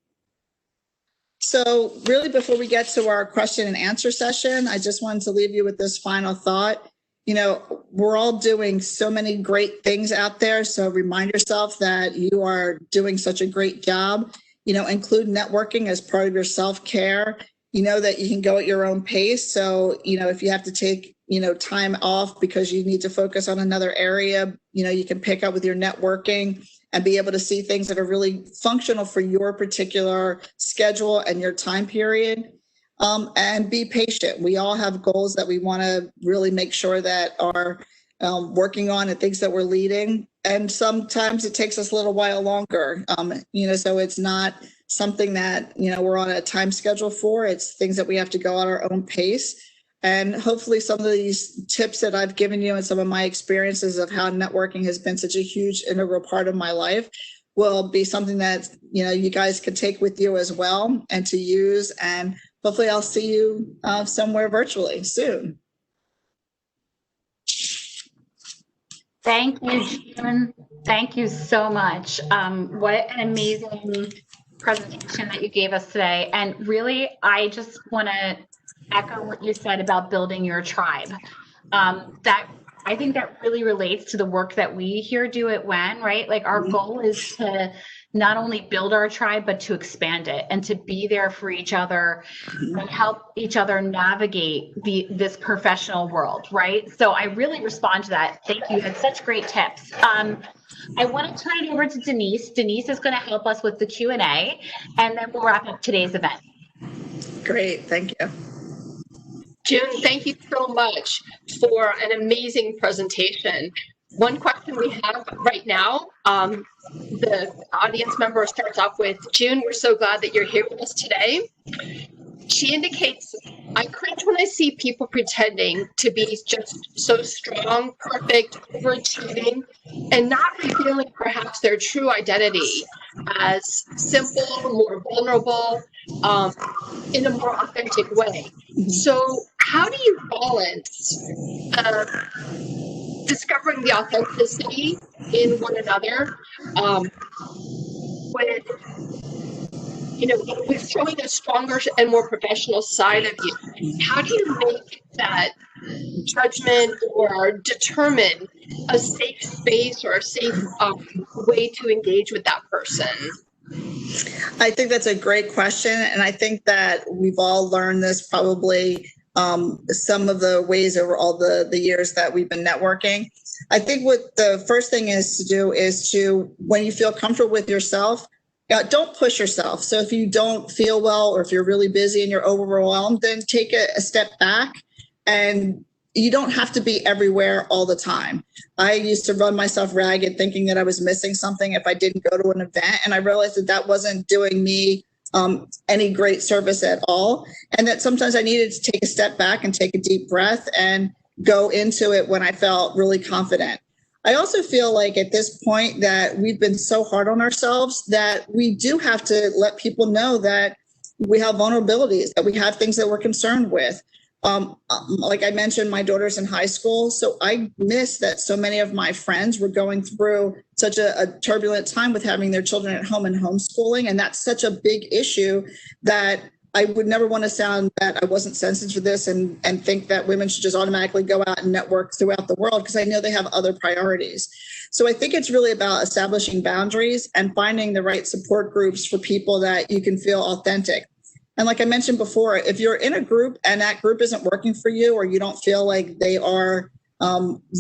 So really, before we get to our question and answer session, I just wanted to leave you with this final thought. We're all doing so many great things out there. So remind yourself that you are doing such a great job. Include networking as part of your self-care. That you can go at your own pace. So, if you have to take, time off because you need to focus on another area, you can pick up with your networking and be able to see things that are really functional for your particular schedule and your time period. And be patient. We all have goals that we want to really make sure that are working on, and things that we're leading. And sometimes it takes us a little while longer, so it's not something that, we're on a time schedule for. It's things that we have to go at our own pace. And hopefully some of these tips that I've given you and some of my experiences of how networking has been such a huge integral part of my life will be something that, you guys can take with you as well and to use. And hopefully I'll see you somewhere virtually soon. Thank you, June. Thank you so much. What an amazing presentation that you gave us today. And really, I just want to echo what you said about building your tribe. I think that really relates to the work that we here do at WEN, right? Like our goal is to not only build our tribe, but to expand it and to be there for each other and help each other navigate this professional world, right? So I really respond to that. Thank you. You had such great tips. I want to turn it over to Denise. Denise is going to help us with the Q&A, and then we'll wrap up today's event. Great. Thank you. June, thank you so much for an amazing presentation. One question we have right now, the audience member starts off with, June, we're so glad that you're here with us today. She indicates, I cringe when I see people pretending to be just so strong, perfect, overachieving, and not revealing perhaps their true identity as simple, more vulnerable, in a more authentic way. So how do you balance discovering the authenticity in one another with showing a stronger and more professional side of you? How do you make that judgment or determine a safe space or a safe way to engage with that person? I think that's a great question. And I think that we've all learned this probably some of the ways over all the years that we've been networking. I think what the first thing is to do is to, when you feel comfortable with yourself, don't push yourself. So if you don't feel well, or if you're really busy and you're overwhelmed, then take a step back. And you don't have to be everywhere all the time. I used to run myself ragged thinking that I was missing something if I didn't go to an event. And I realized that that wasn't doing me any great service at all. And that sometimes I needed to take a step back and take a deep breath and go into it when I felt really confident. I also feel like at this point that we've been so hard on ourselves that we do have to let people know that we have vulnerabilities, that we have things that we're concerned with. Like I mentioned, my daughter's in high school, so I miss that so many of my friends were going through such a turbulent time with having their children at home and homeschooling. And that's such a big issue that I would never want to sound that I wasn't sensitive to this and think that women should just automatically go out and network throughout the world, because I know they have other priorities. So I think it's really about establishing boundaries and finding the right support groups for people that you can feel authentic. And like I mentioned before, if you're in a group and that group isn't working for you, or you don't feel like they are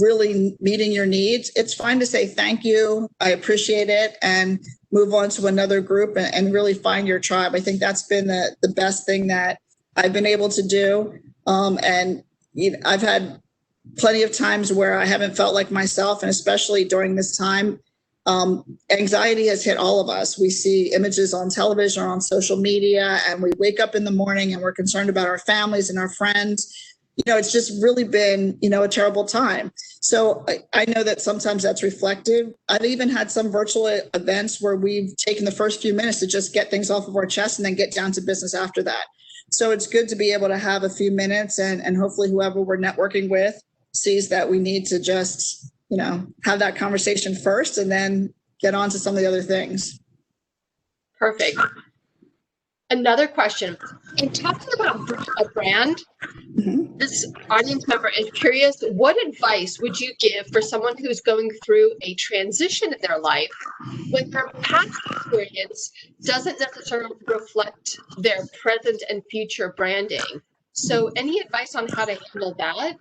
really meeting your needs, it's fine to say thank you, I appreciate it, and move on to another group and really find your tribe. I think that's been the best thing that I've been able to do. And I've had plenty of times where I haven't felt like myself, and especially during this time, anxiety has hit all of us. We see images on television or on social media, and we wake up in the morning and we're concerned about our families and our friends. it's just really been, a terrible time. So I know that sometimes that's reflective. I've even had some virtual events where we've taken the first few minutes to just get things off of our chest and then get down to business after that. So it's good to be able to have a few minutes, and hopefully whoever we're networking with sees that we need to just, have that conversation first and then get on to some of the other things. Perfect. Another question. In talking about a brand, this audience member is curious, what advice would you give for someone who's going through a transition in their life when their past experience doesn't necessarily reflect their present and future branding? So any advice on how to handle that?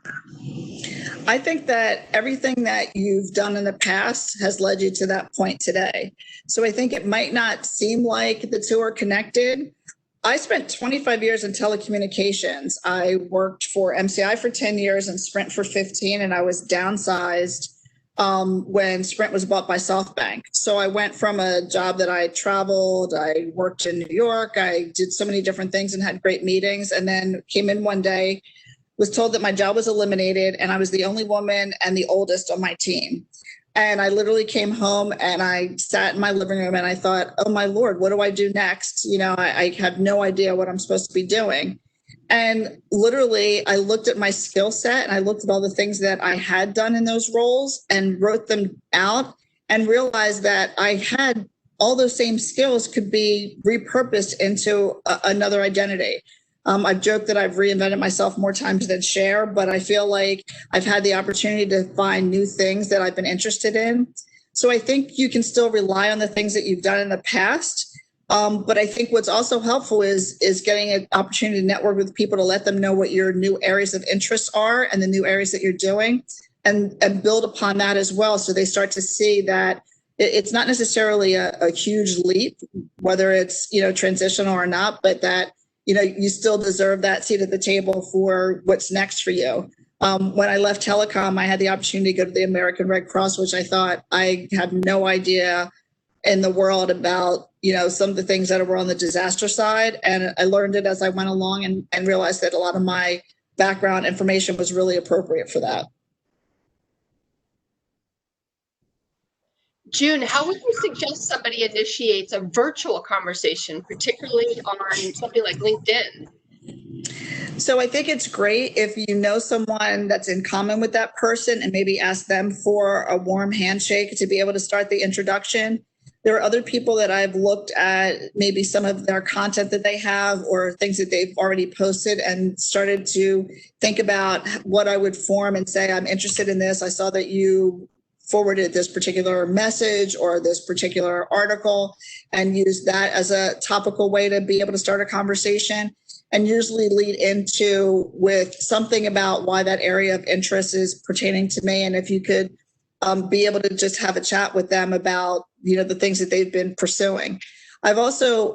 I think that everything that you've done in the past has led you to that point today. So I think it might not seem like the two are connected. I spent 25 years in telecommunications. I worked for MCI for 10 years and Sprint for 15, and I was downsized when Sprint was bought by SoftBank. So I went from a job that I traveled, I worked in New York, I did so many different things and had great meetings, and then came in one day, was told that my job was eliminated and I was the only woman and the oldest on my team. And I literally came home and I sat in my living room and I thought, oh my Lord, what do I do next? I have no idea what I'm supposed to be doing. And literally I looked at my skill set and I looked at all the things that I had done in those roles and wrote them out and realized that I had all those same skills could be repurposed into another identity. I've joked that I've reinvented myself more times than share, but I feel like I've had the opportunity to find new things that I've been interested in. So I think you can still rely on the things that you've done in the past. But I think what's also helpful is getting an opportunity to network with people to let them know what your new areas of interest are and the new areas that you're doing and build upon that as well. So they start to see that it's not necessarily a huge leap, whether it's, transitional or not, but that you still deserve that seat at the table for what's next for you. When I left telecom, I had the opportunity to go to the American Red Cross, which I thought I had no idea in the world about, some of the things that were on the disaster side. And I learned it as I went along and realized that a lot of my background information was really appropriate for that. June, how would you suggest somebody initiates a virtual conversation, particularly on something like LinkedIn? So I think it's great if you know someone that's in common with that person and maybe ask them for a warm handshake to be able to start the introduction. There are other people that I've looked at, maybe some of their content that they have or things that they've already posted and started to think about what I would form and say, I'm interested in this. I saw that you forwarded this particular message or this particular article and use that as a topical way to be able to start a conversation and usually lead into with something about why that area of interest is pertaining to me. And if you could be able to just have a chat with them about, the things that they've been pursuing. I've also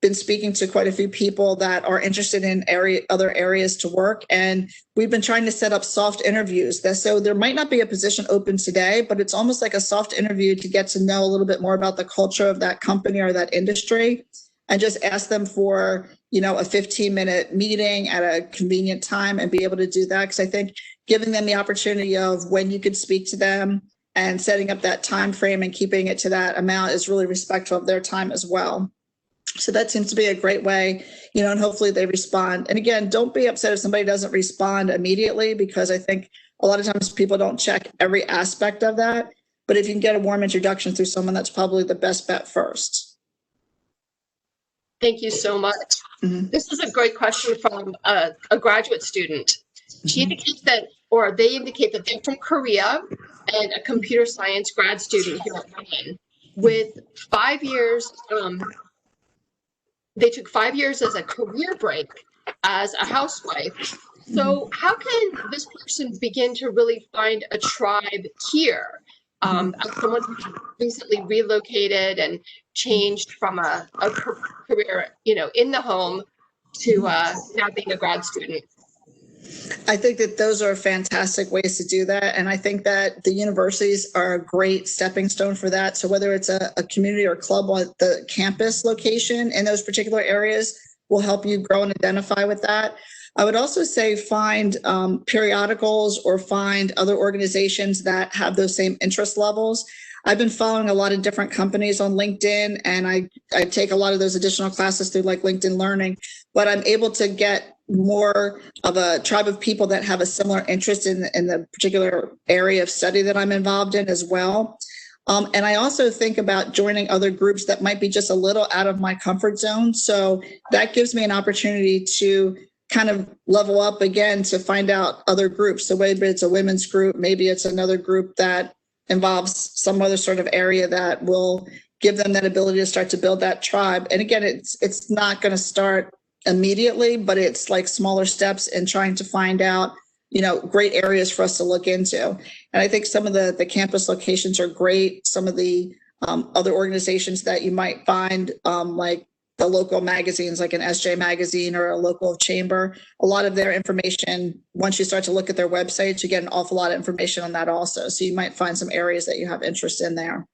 been speaking to quite a few people that are interested in other areas to work. And we've been trying to set up soft interviews. So there might not be a position open today, but it's almost like a soft interview to get to know a little bit more about the culture of that company or that industry and just ask them for, a 15-minute meeting at a convenient time and be able to do that. Because I think giving them the opportunity of when you could speak to them and setting up that time frame and keeping it to that amount is really respectful of their time as well. So that seems to be a great way, and hopefully they respond. And again, don't be upset if somebody doesn't respond immediately, because I think a lot of times people don't check every aspect of that. But if you can get a warm introduction through someone, that's probably the best bet first. Thank you so much. Mm-hmm. This is a great question from a graduate student. She indicates that, or they indicate that they're from Korea and a computer science grad student here at Rowan with 5 years. They took 5 years as a career break as a housewife. So how can this person begin to really find a tribe here? As someone who recently relocated and changed from a career, in the home to now being a grad student. I think that those are fantastic ways to do that. And I think that the universities are a great stepping stone for that. So whether it's a community or club on the campus location in those particular areas will help you grow and identify with that. I would also say find periodicals or find other organizations that have those same interest levels. I've been following a lot of different companies on LinkedIn, and I take a lot of those additional classes through like LinkedIn Learning, but I'm able to get more of a tribe of people that have a similar interest in the particular area of study that I'm involved in as well. And I also think about joining other groups that might be just a little out of my comfort zone. So that gives me an opportunity to kind of level up again to find out other groups. So maybe it's a women's group, maybe it's another group that involves some other sort of area that will give them that ability to start to build that tribe. And again, it's not going to start immediately, but it's like smaller steps in trying to find out, great areas for us to look into. And I think some of the campus locations are great. Some of the other organizations that you might find, like the local magazines, like an SJ magazine or a local chamber, a lot of their information, once you start to look at their websites, you get an awful lot of information on that also. So you might find some areas that you have interest in there.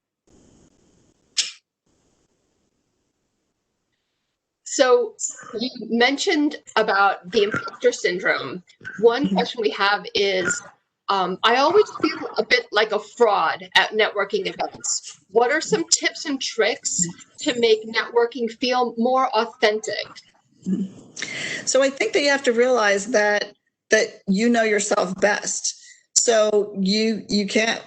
So you mentioned about the imposter syndrome. One question we have is, I always feel a bit like a fraud at networking events. What are some tips and tricks to make networking feel more authentic? So I think that you have to realize that you know yourself best. So you can't,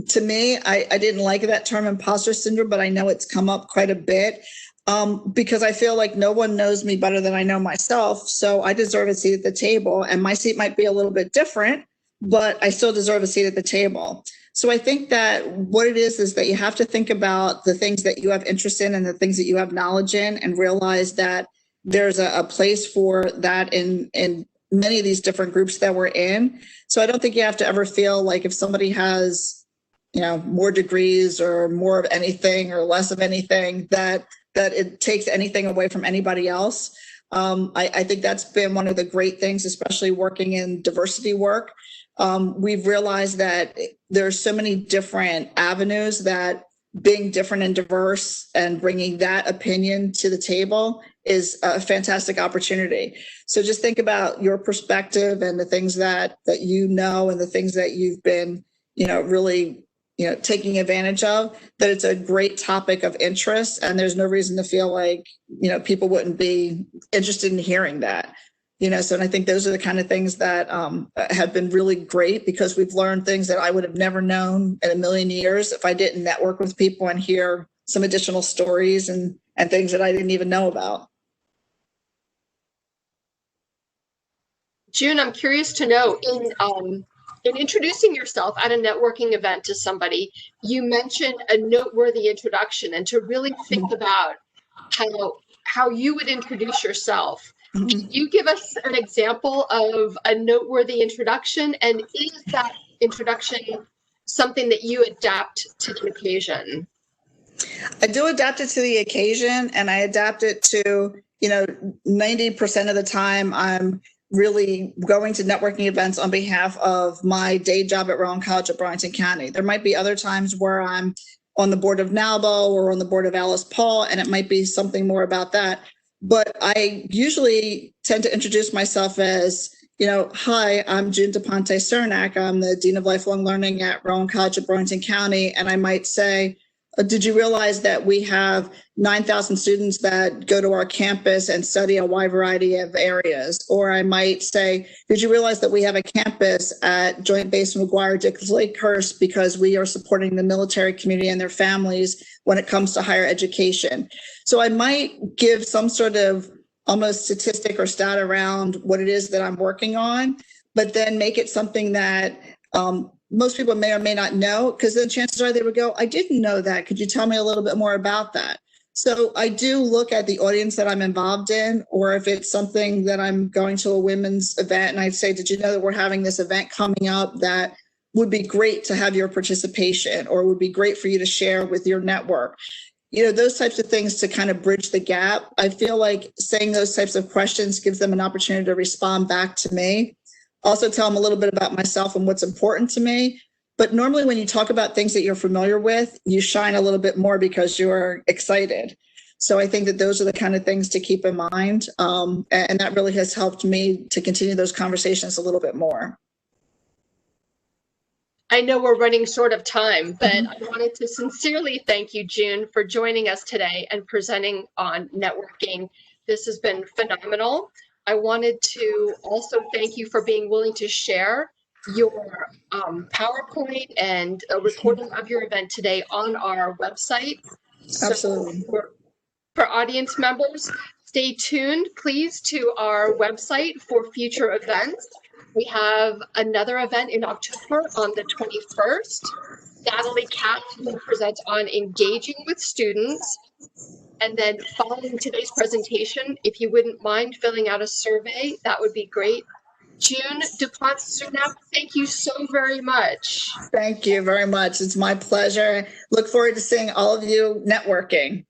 to me, I didn't like that term imposter syndrome, but I know it's come up quite a bit. Because I feel like no one knows me better than I know myself. So I deserve a seat at the table, and my seat might be a little bit different, but I still deserve a seat at the table. So I think that what it is that you have to think about the things that you have interest in and the things that you have knowledge in, and realize that there's a place for that in many of these different groups that we're in. So I don't think you have to ever feel like if somebody has, more degrees or more of anything or less of anything, that it takes anything away from anybody else. I think that's been one of the great things, especially working in diversity work. We've realized that there's so many different avenues that being different and diverse and bringing that opinion to the table is a fantastic opportunity. So just think about your perspective and the things that you know and the things that you've been, really taking advantage of, that it's a great topic of interest. And there's no reason to feel like, people wouldn't be interested in hearing that, so and I think those are the kind of things that have been really great, because we've learned things that I would have never known in a million years if I didn't network with people and hear some additional stories and things that I didn't even know about. June, I'm curious to know, in introducing yourself at a networking event to somebody, you mentioned a noteworthy introduction, and to really think about how you would introduce yourself. Can you give us an example of a noteworthy introduction? And is that introduction something that you adapt to the occasion? I do adapt it to the occasion, and I adapt it to, 90% of the time I'm really going to networking events on behalf of my day job at Rowan College of Burlington County. There might be other times where I'm on the board of NALBO or on the board of Alice Paul, and it might be something more about that. But I usually tend to introduce myself as, hi, I'm June DePonte Sernak. I'm the Dean of Lifelong Learning at Rowan College of Burlington County. And I might say, did you realize that we have 9,000 students that go to our campus and study a wide variety of areas? Or I might say, did you realize that we have a campus at Joint Base McGuire-Dicks Lakehurst because we are supporting the military community and their families when it comes to higher education? So I might give some sort of almost statistic or stat around what it is that I'm working on, but then make it something that most people may or may not know, because then chances are they would go, I didn't know that. Could you tell me a little bit more about that? So I do look at the audience that I'm involved in, or if it's something that I'm going to a women's event and I'd say, did you know that we're having this event coming up that would be great to have your participation, or would be great for you to share with your network? Those types of things to kind of bridge the gap. I feel like saying those types of questions gives them an opportunity to respond back to me. Also tell them a little bit about myself and what's important to me. But normally when you talk about things that you're familiar with, you shine a little bit more because you're excited. So I think that those are the kind of things to keep in mind. And that really has helped me to continue those conversations a little bit more. I know we're running short of time, but I wanted to sincerely thank you, June, for joining us today and presenting on networking. This has been phenomenal. I wanted to also thank you for being willing to share your PowerPoint and a recording of your event today on our website. Absolutely. So for audience members, stay tuned, please, to our website for future events. We have another event in October on the 21st. Natalie Katz will present on engaging with students. And then following today's presentation, if you wouldn't mind filling out a survey, that would be great. June DePonte, Sernak, thank you so very much. Thank you very much. It's my pleasure. Look forward to seeing all of you networking.